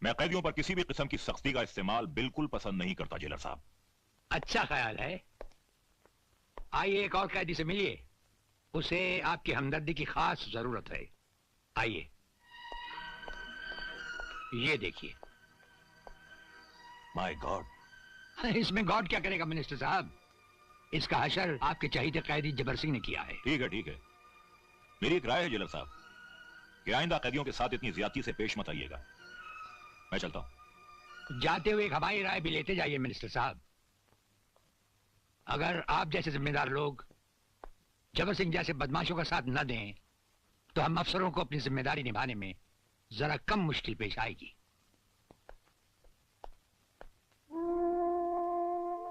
मैं कैदियों पर किसी भी किस्म की सख्ती का इस्तेमाल बिल्कुल पसंद नहीं करता जेलर साहब। अच्छा ख्याल है। आइए एक और कैदी से मिलिए, उसे आपकी हमदर्दी की खास जरूरत है। आइए, ये देखिए। My God. इसमें गॉड क्या करेगा मिनिस्टर साहब, इसका हशर आपके चहीते कैदी जबर सिंह ने किया है। ठीक है ठीक है, मेरी एक राय है जेलर साहब कि आइंदा कैदियों के साथ इतनी ज्यादती से पेश मत आइएगा। मैं चलता हूं। जाते हुए एक हमारी राय भी लेते जाइए मिनिस्टर साहब। अगर आप जैसे जिम्मेदार लोग जबर सिंह जैसे बदमाशों का साथ न दें तो हम अफसरों को अपनी जिम्मेदारी निभाने में जरा कम मुश्किल पेश आएगी।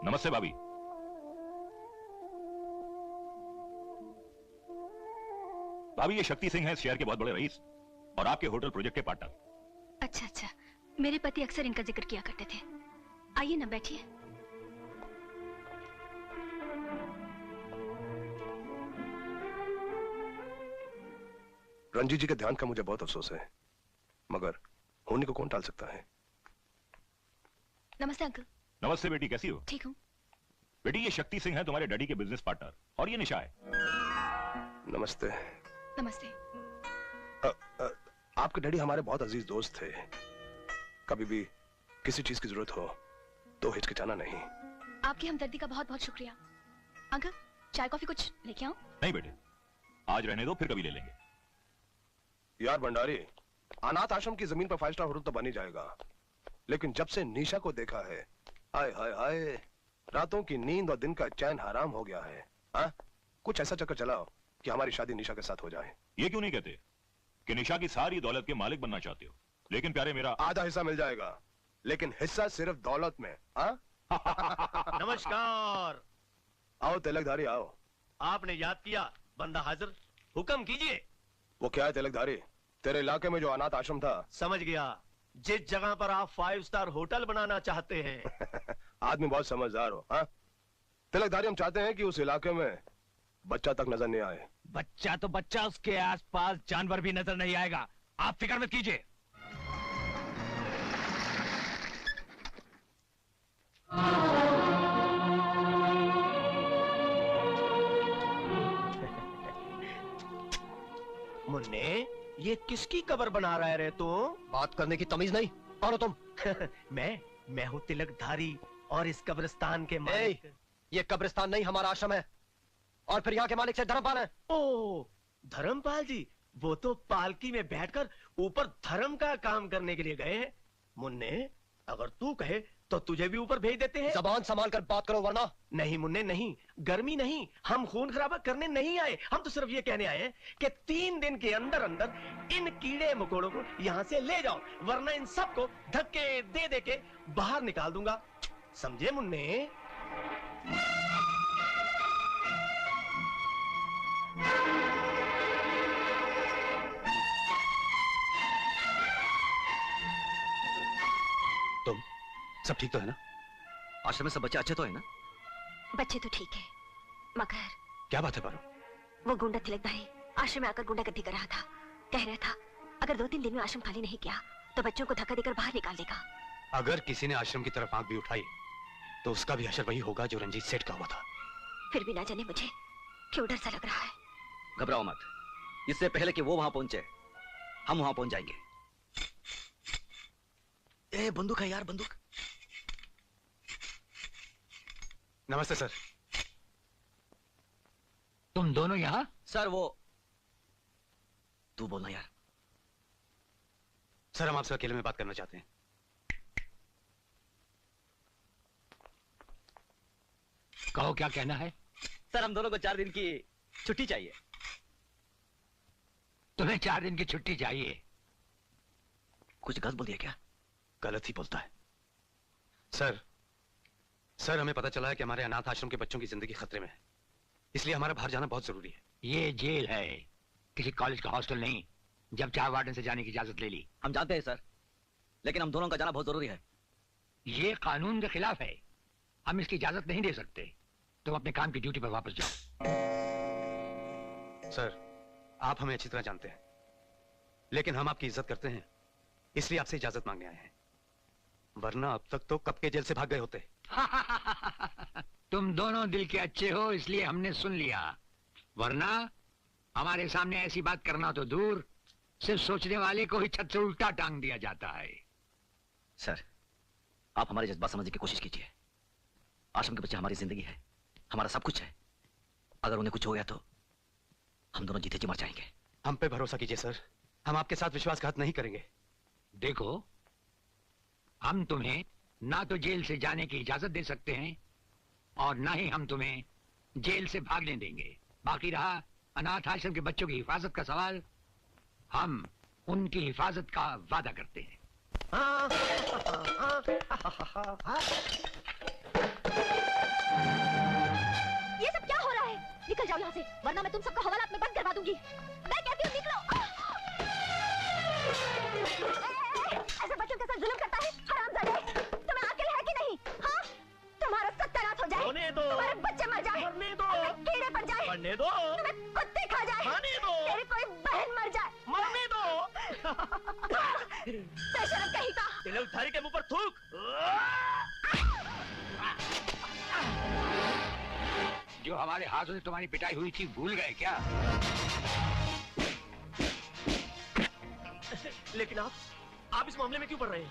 नमस्ते भाभी। भाभी ये शक्ति सिंह है, इस शहर के बहुत बड़े रईस और आपके होटल प्रोजेक्ट के पार्टनर। अच्छा अच्छा, मेरे पति अक्सर इनका जिक्र किया करते थे। आइए ना, बैठिए। रंजीत जी के ध्यान का मुझे बहुत अफसोस है, मगर होने को कौन टाल सकता है। नमस्ते अंकल। नमस्ते बेटी, कैसी हो? ठीक हूँ। बेटी ये शक्ति सिंह है, तुम्हारे डैडी के बिजनेस पार्टनर, और ये निशा है। नमस्ते। नमस्ते। आपके डैडी हमारे बहुत अजीज दोस्त थे। कभी भी किसी चीज की जरूरत हो तो हिचकिचाना नहीं। आपकी हमदर्दी का बहुत बहुत शुक्रिया। अंकल चाय कॉफी कुछ लेके आऊं? नहीं बेटे, आज रहने दो, फिर कभी ले लेंगे। यार भंडारी, अनाथ आश्रम की जमीन पर 5 स्टार होटल तो बन ही जाएगा, लेकिन जब से निशा को देखा है, हाय हाय हाय, रातों की नींद और दिन का चैन हराम हो गया है। हाँ, कुछ ऐसा चक्कर चलाओ कि हमारी शादी निशा के साथ हो जाए। ये क्यों नहीं कहते कि निशा की सारी दौलत के मालिक बनना चाहते हो, लेकिन प्यारे मेरा आधा हिस्सा मिल जाएगा, लेकिन हिस्सा सिर्फ दौलत में। हाँ? नमस्कार। आओ तिलकधारी आओ। आपने याद किया, बंदा हाजिर, हुक्म कीजिए। वो क्या है तिलकधारी, तेरे इलाके में जो अनाथ आश्रम था? समझ गया, जिस जगह पर आप 5 स्टार होटल बनाना चाहते हैं। आदमी बहुत समझदार हो। हाँ तिलकधारी, हम चाहते हैं कि उस इलाके में बच्चा तक नजर नहीं आए। बच्चा तो बच्चा, उसके आसपास जानवर भी नजर नहीं आएगा, आप फिक्र मत कीजिए। मुन्ने, ये किसकी कब्र बना रहा है रे तू? बात करने की तमीज नहीं, और तुम? मैं हूँ तिलकधारी और इस कब्रिस्तान के मालिक। ये कब्रिस्तान नहीं, हमारा आश्रम है, और फिर यहाँ के मालिक से धर्मपाल है। ओ, धर्मपाल जी, वो तो पालकी में बैठकर ऊपर धर्म का काम करने के लिए गए हैं। मुन्ने, अगर तू कहे तो तुझे भी ऊपर भेज देते हैं। जबान संभाल कर बात करो वरना। नहीं मुन्ने नहीं, गर्मी नहीं, हम खून खराबा करने नहीं आए। हम तो सिर्फ ये कहने आए हैं कि 3 दिन के अंदर अंदर इन कीड़े मकोड़ों को यहाँ से ले जाओ, वरना इन सबको धक्के दे दे के बाहर निकाल दूंगा। समझे मुन्ने? तुम सब ठीक तो है ना? आश्रम में सब बच्चे अच्छे तो है ना? बच्चे तो ठीक है, मगर क्या बात है पारो? वो गुंडा तिलकधारी आश्रम में आकर गुंडागर्दी कर रहा था। कह रहा था अगर 2-3 दिन में आश्रम खाली नहीं किया तो बच्चों को धक्का देकर बाहर निकाल देगा। अगर किसी ने आश्रम की तरफ आंख भी उठाई तो उसका भी हशर वही होगा जो रंजीत सेठ का हुआ था। फिर भी ना जाने मुझे क्यों डर सा लग रहा है। घबराओ मत, इससे पहले कि वो वहां पहुंचे हम वहां पहुंच जाएंगे। ए बंदूक है यार, बंदूक। नमस्ते सर। तुम दोनों यहाँ? सर वो तू बोलना यार। सर हम आपसे अकेले में बात करना चाहते हैं। कहो क्या कहना है? सर हम दोनों को 4 दिन की छुट्टी चाहिए। तुम्हें 4 दिन की छुट्टी चाहिए? कुछ गलत बोल दिया क्या? गलत ही बोलता है सर हमें पता चला है कि हमारे अनाथ आश्रम के बच्चों की जिंदगी खतरे में है, इसलिए हमारा बाहर जाना बहुत जरूरी है। ये जेल है, किसी कॉलेज का हॉस्टल नहीं। जब चाहे वार्डन से जाने की इजाजत ले ली। हम जानते हैं सर, लेकिन हम दोनों का जाना बहुत जरूरी है। ये कानून के खिलाफ है, हम इसकी इजाजत नहीं दे सकते। तुम अपने काम की ड्यूटी पर वापस जाओ। सर आप हमें अच्छी तरह जानते हैं, लेकिन हम आपकी इज्जत करते हैं इसलिए आपसे इजाजत मांगने आए हैं, वरना अब तक तो कब के जेल से भाग गए होते। तुम दोनों दिल के अच्छे हो इसलिए हमने सुन लिया, वरना हमारे सामने ऐसी बात करना तो दूर, सिर्फ सोचने वाले को ही छत से उल्टा टांग दिया जाता है। सर, आप हमारे जज्बात समझने की कोशिश कीजिए। आश्रम के बच्चे हमारी जिंदगी है, हमारा सब कुछ है। अगर उन्हें कुछ हो गया तो हम दोनों जीते जी मर जाएंगे। हम पे भरोसा कीजिए सर, हम आपके साथ विश्वासघात नहीं करेंगे। देखो, हम तुम्हें ना तो जेल से जाने की इजाजत दे सकते हैं और ना ही हम तुम्हें जेल से भागने देंगे। बाकी रहा अनाथ आश्रम के बच्चों की हिफाजत का सवाल, हम उनकी हिफाजत का वादा करते हैं। ये सब क्या हो रहा है? निकल जाओ यहाँ से, वरना मैं तुम सबको हवालात में बंद करवा दूंगी। मैं कहती हूँ निकलो। ऐसे बच्चों के साथ जुल्म करता है हरामजादे। तुम्हें अकल है कि नहीं? हाँ, तुम्हारा सत्यानाश हो जाए, होने दो, तुम्हारे बच्चे मर जाए, मरने दो, कीड़े पड़ जाए, मरने दो, तुम्हें कुत्ते खा जाए, मरने दो, तेरी कोई बहन मर जाए, मरने दो। बेशरम कहीं का। तिलकधारी के मुंह पर थूक। जो हमारे हाथों से तुम्हारी पिटाई हुई थी भूल गए क्या? लेकिन आप इस मामले में क्यों पड़ रहे हैं?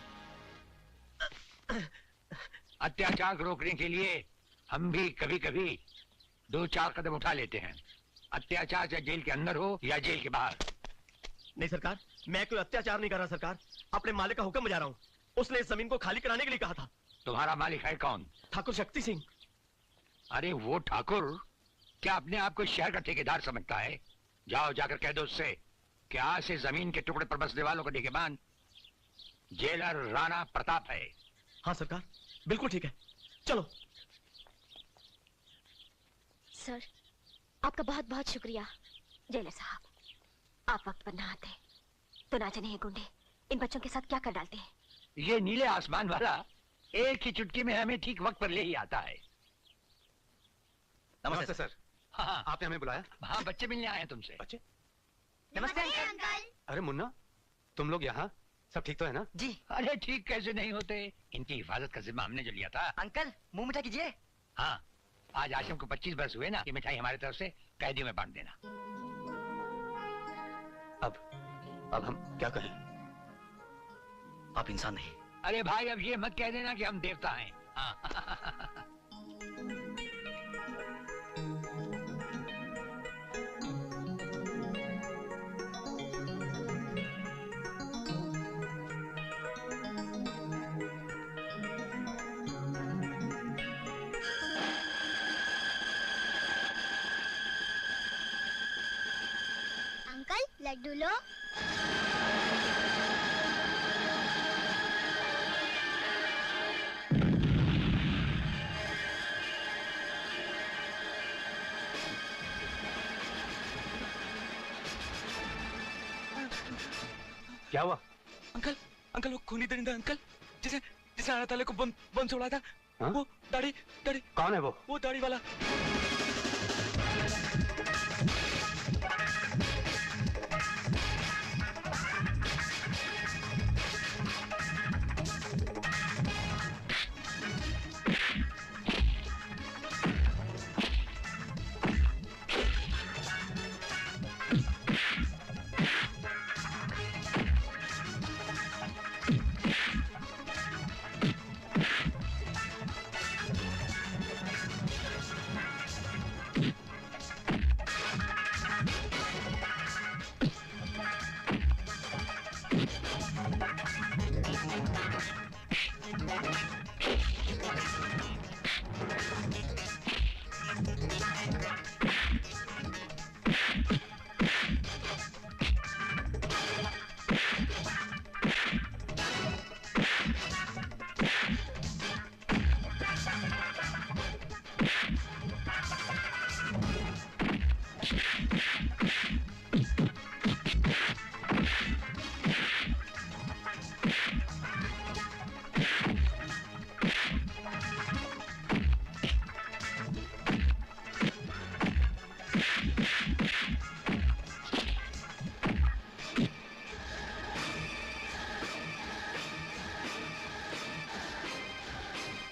अत्याचार को रोकने के लिए हम भी कभी कभी 2-4 कदम उठा लेते हैं। अत्याचार चाहे जेल के अंदर हो या जेल के बाहर। नहीं सरकार, मैं कोई अत्याचार नहीं कर रहा सरकार, अपने मालिक का हुक्म बजा रहा हूँ। उसने इस जमीन को खाली कराने के लिए कहा था। तुम्हारा मालिक है कौन? ठाकुर शक्ति सिंह। अरे वो ठाकुर क्या अपने आप को शहर का ठेकेदार समझता है? जाओ जाकर कह दो उससे कि आज से जमीन के टुकड़े पर बसने वालों को निगहबान जेलर राणा प्रताप है। हाँ सरकार, बिल्कुल ठीक है, चलो। सर, आपका बहुत बहुत शुक्रिया। जेलर साहब, आप वक्त पर ना आते तो ना जाने ये गुंडे इन बच्चों के साथ क्या कर डालते हैं। ये नीले आसमान वाला एक ही चुटकी में हमें ठीक वक्त पर ले ही आता है। नमस्ते सर। हाँ, आपने हमें बुलाया? हाँ, बच्चे मिलने आए हैं तुमसे। बच्चे? नमस्ते अंकल। अरे मुन्ना, तुम लोग यहाँ? सब ठीक तो है ना? जी। अरे ठीक कैसे नहीं होते, इनकी हिफाजत का जिम्मा हमने जो लिया था। अंकल, मुंह मीठा कीजिए। हाँ, आज आश्रम को 25 बरस हुए ना, ये मिठाई हमारी तरफ से कैदियों में बांट देना। अब हम क्या करें? आप इंसान नहीं। अरे भाई, अब ये मत कह देना कि हम देवता हैं। हाँ। अंकल, लड्डू लो। क्या हुआ? अंकल, अंकल वो खूनी दरिंदा अंकल, जिसे जिसे अल्लाह ताला को बम छोड़ा था। हाँ? वो दाढ़ी दाढ़ी कौन है वो? दाढ़ी वाला।